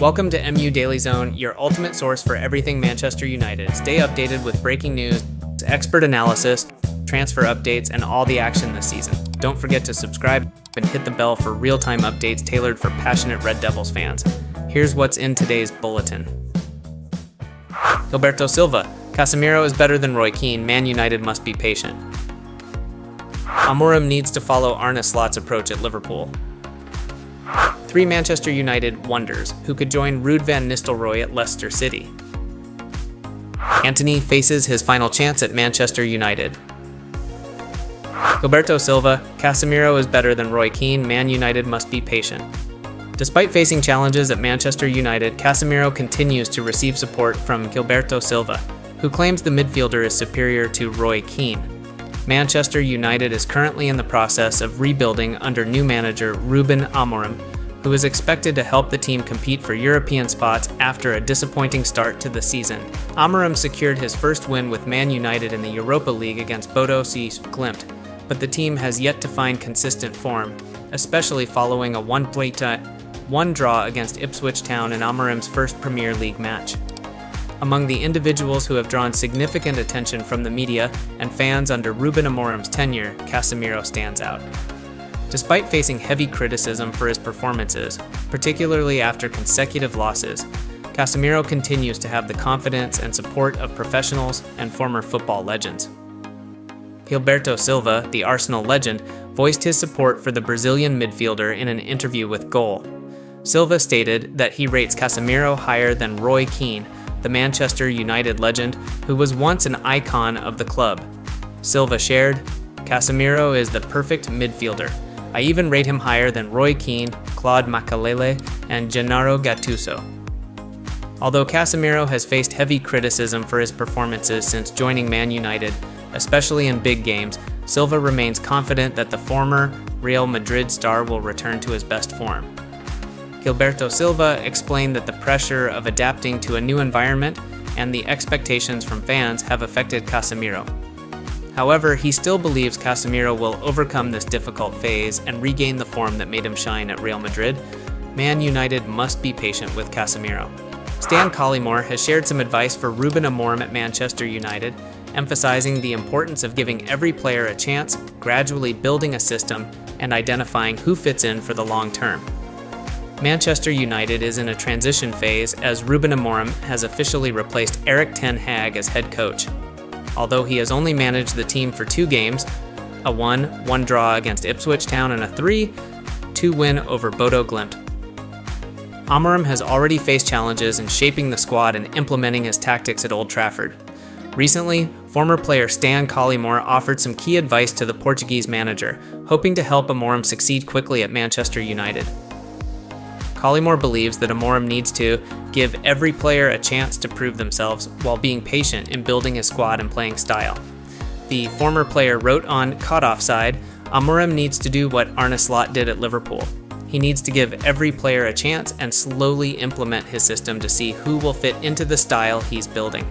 Welcome to MU Daily Zone, your ultimate source for everything Manchester United. Stay updated with breaking news, expert analysis, transfer updates, and all the action this season. Don't forget to subscribe and hit the bell for real-time updates tailored for passionate Red Devils fans. Here's what's in today's bulletin. Gilberto Silva. Casemiro is better than Roy Keane. Man United must be patient. Amorim needs to follow Arne Slot's approach at Liverpool. 3 Manchester United wonders who could join Ruud van Nistelrooy at Leicester City. Antony faces his final chance at Manchester United. Gilberto Silva. Casemiro is better than Roy Keane. Man United must be patient. Despite facing challenges at Manchester United, Casemiro continues to receive support from Gilberto Silva, who claims the midfielder is superior to Roy Keane. Manchester United is currently in the process of rebuilding under new manager Ruben Amorim, who is expected to help the team compete for European spots after a disappointing start to the season. Amorim secured his first win with Man United in the Europa League against Bodo Glimt, but the team has yet to find consistent form, especially following a one draw against Ipswich Town in Amorim's first Premier League match. Among the individuals who have drawn significant attention from the media and fans under Ruben Amorim's tenure, Casemiro stands out. Despite facing heavy criticism for his performances, particularly after consecutive losses, Casemiro continues to have the confidence and support of professionals and former football legends. Gilberto Silva, the Arsenal legend, voiced his support for the Brazilian midfielder in an interview with Goal. Silva stated that he rates Casemiro higher than Roy Keane, the Manchester United legend who was once an icon of the club. Silva shared, "Casemiro is the perfect midfielder. I even rate him higher than Roy Keane, Claude Makelele, and Gennaro Gattuso." Although Casemiro has faced heavy criticism for his performances since joining Man United, especially in big games, Silva remains confident that the former Real Madrid star will return to his best form. Gilberto Silva explained that the pressure of adapting to a new environment and the expectations from fans have affected Casemiro. However, he still believes Casemiro will overcome this difficult phase and regain the form that made him shine at Real Madrid. Man United must be patient with Casemiro. Stan Collymore has shared some advice for Ruben Amorim at Manchester United, emphasizing the importance of giving every player a chance, gradually building a system, and identifying who fits in for the long term. Manchester United is in a transition phase as Ruben Amorim has officially replaced Erik ten Hag as head coach. Although he has only managed the team for 2 games, a 1-1 draw against Ipswich Town and a 3-2 win over Bodo Glimt, Amorim has already faced challenges in shaping the squad and implementing his tactics at Old Trafford. Recently, former player Stan Collymore offered some key advice to the Portuguese manager, hoping to help Amorim succeed quickly at Manchester United. Collymore believes that Amorim needs to give every player a chance to prove themselves while being patient in building his squad and playing style. The former player wrote on Caught Offside, "Amorim needs to do what Arne Slot did at Liverpool. He needs to give every player a chance and slowly implement his system to see who will fit into the style he's building."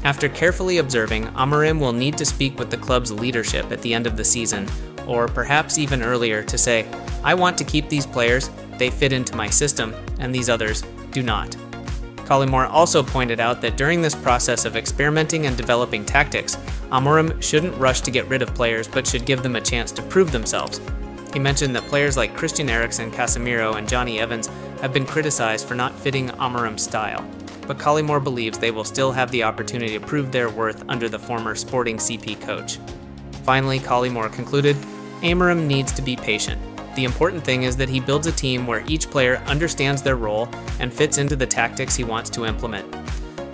After carefully observing, Amorim will need to speak with the club's leadership at the end of the season, or perhaps even earlier, to say, "I want to keep these players, they fit into my system, and these others do not." Collymore also pointed out that during this process of experimenting and developing tactics, Amorim shouldn't rush to get rid of players but should give them a chance to prove themselves. He mentioned that players like Christian Eriksen, Casemiro, and Johnny Evans have been criticized for not fitting Amorim's style, but Collymore believes they will still have the opportunity to prove their worth under the former Sporting CP coach. Finally, Collymore concluded, "Amorim needs to be patient. The important thing is that he builds a team where each player understands their role and fits into the tactics he wants to implement.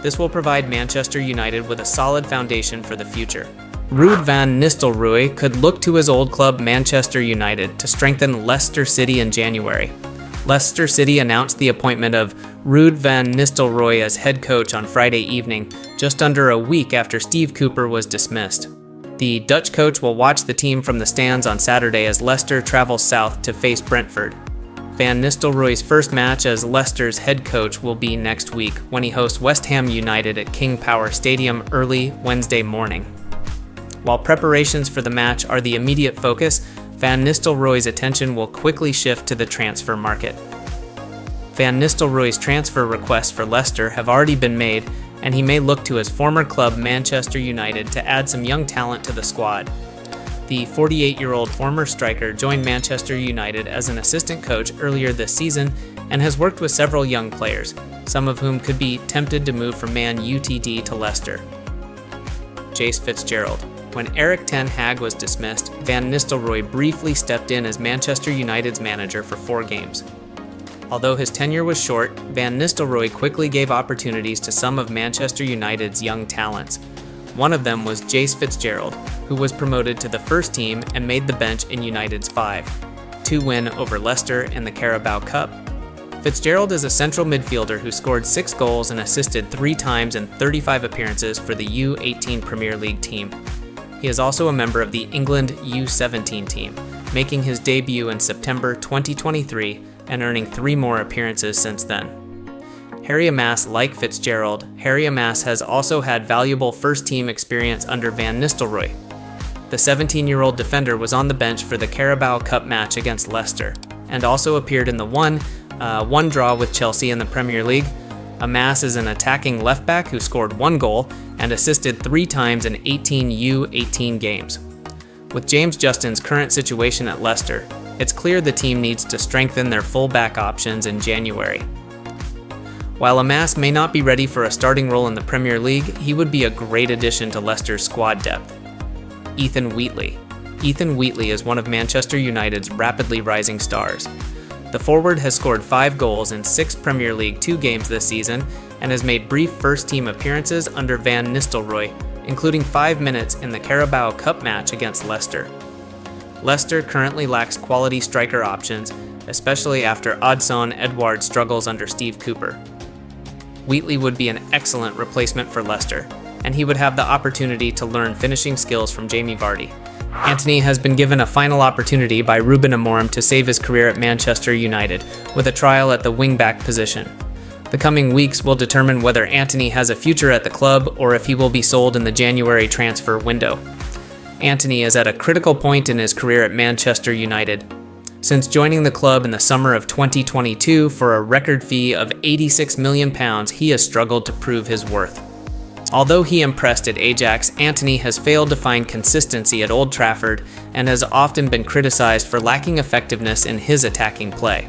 This will provide Manchester United with a solid foundation for the future." Ruud van Nistelrooy could look to his old club Manchester United to strengthen Leicester City in January. Leicester City announced the appointment of Ruud van Nistelrooy as head coach on Friday evening, just under a week after Steve Cooper was dismissed. The Dutch coach will watch the team from the stands on Saturday as Leicester travels south to face Brentford. Van Nistelrooy's first match as Leicester's head coach will be next week when he hosts West Ham United at King Power Stadium early Wednesday morning. While preparations for the match are the immediate focus, Van Nistelrooy's attention will quickly shift to the transfer market. Van Nistelrooy's transfer requests for Leicester have already been made, and he may look to his former club Manchester United to add some young talent to the squad. The 48-year-old former striker joined Manchester United as an assistant coach earlier this season and has worked with several young players, some of whom could be tempted to move from Man UTD to Leicester. Jace Fitzgerald. When Erik ten Hag was dismissed, Van Nistelrooy briefly stepped in as Manchester United's manager for 4 games. Although his tenure was short, Van Nistelrooy quickly gave opportunities to some of Manchester United's young talents. One of them was Jace Fitzgerald, who was promoted to the first team and made the bench in United's 5-2 win over Leicester in the Carabao Cup. Fitzgerald is a central midfielder who scored 6 goals and assisted 3 times in 35 appearances for the U18 Premier League team. He is also a member of the England U17 team, making his debut in September 2023 and earning 3 more appearances since then. Harry Amass, like Fitzgerald, Harry Amass has also had valuable first-team experience under Van Nistelrooy. The 17-year-old defender was on the bench for the Carabao Cup match against Leicester, and also appeared in the 1 draw with Chelsea in the Premier League. Amass is an attacking left-back who scored 1 goal and assisted 3 times in 18 U18 games. With James Justin's current situation at Leicester, it's clear the team needs to strengthen their full-back options in January. While Amass may not be ready for a starting role in the Premier League, he would be a great addition to Leicester's squad depth. Ethan Wheatley. Ethan Wheatley is one of Manchester United's rapidly rising stars. The forward has scored 5 goals in 6 Premier League 2 games this season and has made brief first-team appearances under Van Nistelrooy, including 5 minutes in the Carabao Cup match against Leicester. Leicester currently lacks quality striker options, especially after Odsonne Edouard struggles under Steve Cooper. Wheatley would be an excellent replacement for Leicester, and he would have the opportunity to learn finishing skills from Jamie Vardy. Antony has been given a final opportunity by Ruben Amorim to save his career at Manchester United, with a trial at the wing-back position. The coming weeks will determine whether Antony has a future at the club or if he will be sold in the January transfer window. Antony is at a critical point in his career at Manchester United. Since joining the club in the summer of 2022 for a record fee of £86 million, he has struggled to prove his worth. Although he impressed at Ajax, Antony has failed to find consistency at Old Trafford and has often been criticized for lacking effectiveness in his attacking play.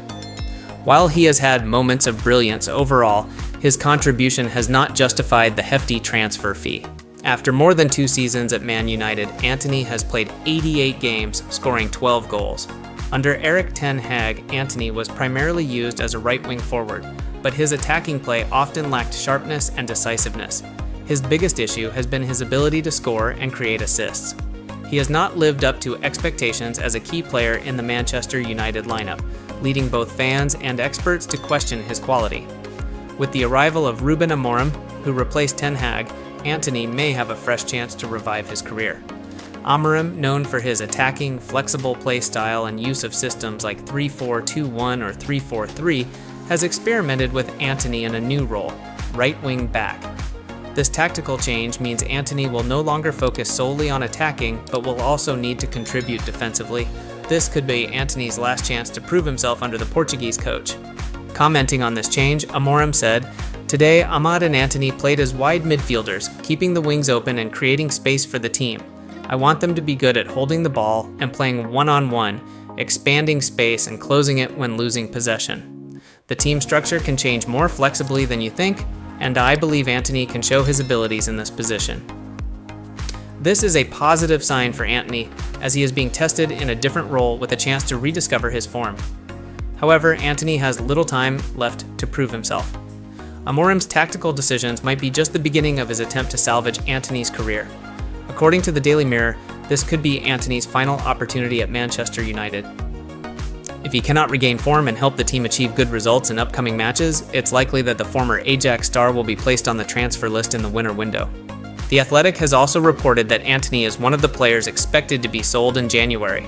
While he has had moments of brilliance overall, his contribution has not justified the hefty transfer fee. After more than 2 seasons at Man United, Antony has played 88 games, scoring 12 goals. Under Erik ten Hag, Antony was primarily used as a right-wing forward, but his attacking play often lacked sharpness and decisiveness. His biggest issue has been his ability to score and create assists. He has not lived up to expectations as a key player in the Manchester United lineup, leading both fans and experts to question his quality. With the arrival of Ruben Amorim, who replaced ten Hag, Antony may have a fresh chance to revive his career. Amorim, known for his attacking, flexible play style and use of systems like 3-4-2-1 or 3-4-3, has experimented with Antony in a new role, right wing back. This tactical change means Antony will no longer focus solely on attacking, but will also need to contribute defensively. This could be Antony's last chance to prove himself under the Portuguese coach. Commenting on this change, Amorim said, "Today, Ahmad and Antony played as wide midfielders, keeping the wings open and creating space for the team. I want them to be good at holding the ball and playing one-on-one, expanding space and closing it when losing possession. The team structure can change more flexibly than you think, and I believe Antony can show his abilities in this position." This is a positive sign for Antony, as he is being tested in a different role with a chance to rediscover his form. However, Antony has little time left to prove himself. Amorim's tactical decisions might be just the beginning of his attempt to salvage Antony's career. According to the Daily Mirror, this could be Antony's final opportunity at Manchester United. If he cannot regain form and help the team achieve good results in upcoming matches, it's likely that the former Ajax star will be placed on the transfer list in the winter window. The Athletic has also reported that Antony is one of the players expected to be sold in January.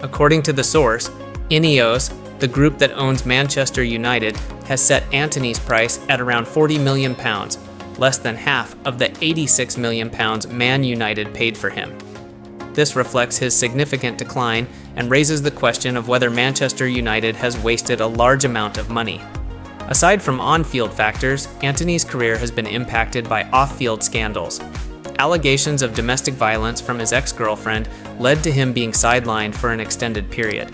According to the source, Ineos, the group that owns Manchester United, has set Antony's price at around £40 million, less than half of the £86 million Man United paid for him. This reflects his significant decline and raises the question of whether Manchester United has wasted a large amount of money. Aside from on-field factors, Antony's career has been impacted by off-field scandals. Allegations of domestic violence from his ex-girlfriend led to him being sidelined for an extended period.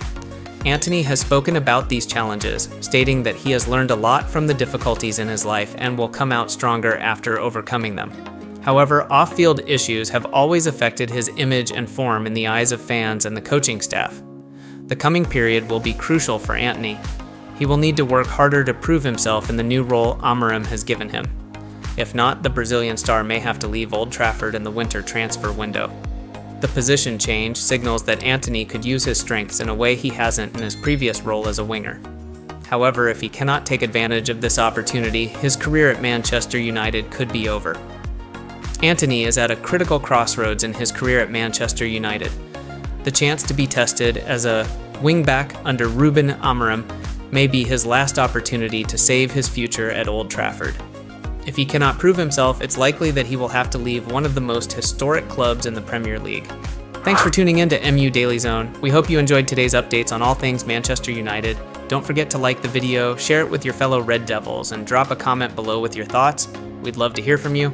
Antony has spoken about these challenges, stating that he has learned a lot from the difficulties in his life and will come out stronger after overcoming them. However, off-field issues have always affected his image and form in the eyes of fans and the coaching staff. The coming period will be crucial for Antony. He will need to work harder to prove himself in the new role Amorim has given him. If not, the Brazilian star may have to leave Old Trafford in the winter transfer window. The position change signals that Antony could use his strengths in a way he hasn't in his previous role as a winger. However, if he cannot take advantage of this opportunity, his career at Manchester United could be over. Antony is at a critical crossroads in his career at Manchester United. The chance to be tested as a wingback under Ruben Amorim may be his last opportunity to save his future at Old Trafford. If he cannot prove himself, it's likely that he will have to leave one of the most historic clubs in the Premier League. Thanks for tuning in to MU Daily Zone. We hope you enjoyed today's updates on all things Manchester United. Don't forget to like the video, share it with your fellow Red Devils, and drop a comment below with your thoughts. We'd love to hear from you.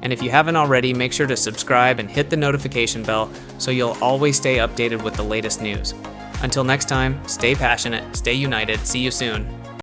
And if you haven't already, make sure to subscribe and hit the notification bell so you'll always stay updated with the latest news. Until next time, stay passionate, stay united, see you soon.